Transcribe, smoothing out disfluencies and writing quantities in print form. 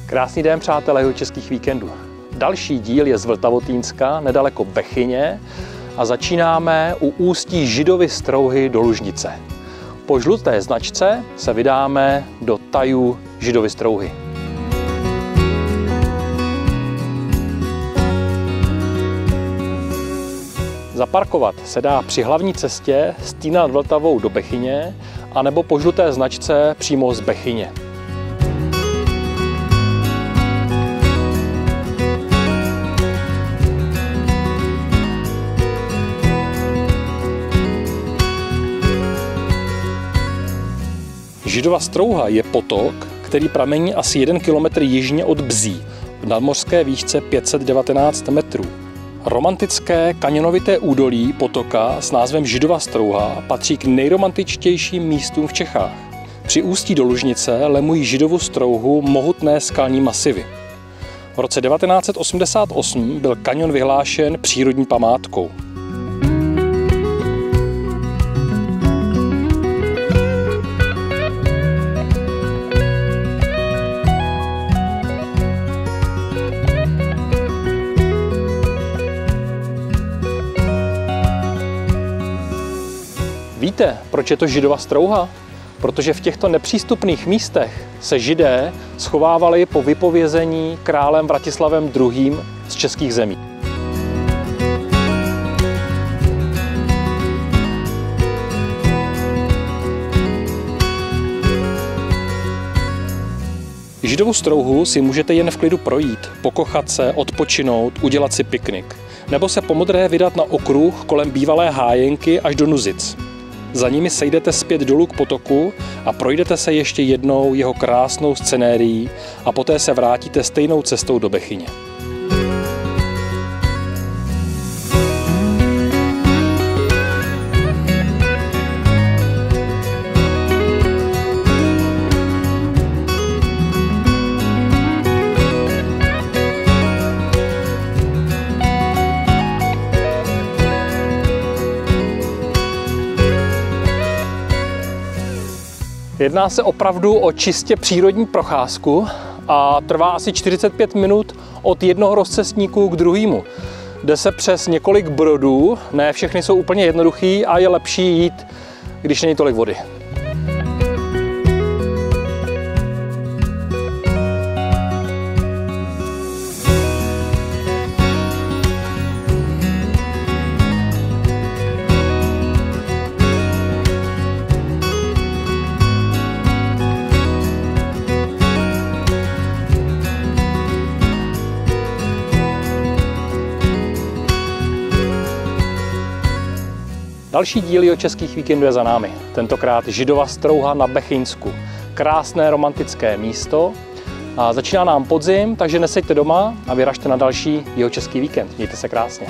Krásný den, přátelé Jihočeských víkendů. Další díl je z Vltavotýnska, nedaleko Bechyně, a začínáme u ústí Židovy Strouhy do Lužnice. Po žluté značce se vydáme do tajů Židovy Strouhy. Zaparkovat se dá při hlavní cestě z Týna nad Vltavou do Bechyně, anebo po žluté značce přímo z Bechyně. Židova Strouha je potok, který pramení asi 1 kilometr jižně od Bzí, v nadmořské výšce 519 metrů. Romantické kanionovité údolí potoka s názvem Židova Strouha patří k nejromantičtějším místům v Čechách. Při ústí do Lužnice lemují Židovu Strouhu mohutné skalní masivy. V roce 1988 byl kanion vyhlášen přírodní památkou. Víte, proč je to Židova Strouha? Protože v těchto nepřístupných místech se Židé schovávali po vypovězení králem Vratislavem II. Z českých zemí. Židovu Strouhu si můžete jen v klidu projít, pokochat se, odpočinout, udělat si piknik. Nebo se po modré vydat na okruh kolem bývalé hájenky až do Nuzic. Za nimi sejdete zpět dolů k potoku a projdete se ještě jednou jeho krásnou scenérií a poté se vrátíte stejnou cestou do Bechyně. Jedná se opravdu o čistě přírodní procházku a trvá asi 45 minut od jednoho rozcestníku k druhému. Jde se přes několik brodů, ne všechny jsou úplně jednoduchý a je lepší jít, když není tolik vody. Další díl Jihočeských víkendů je za námi. Tentokrát Židova Strouha na Bechyňsku. Krásné romantické místo. A začíná nám podzim, takže neseďte doma a vyražte na další Jihočeský víkend. Mějte se krásně.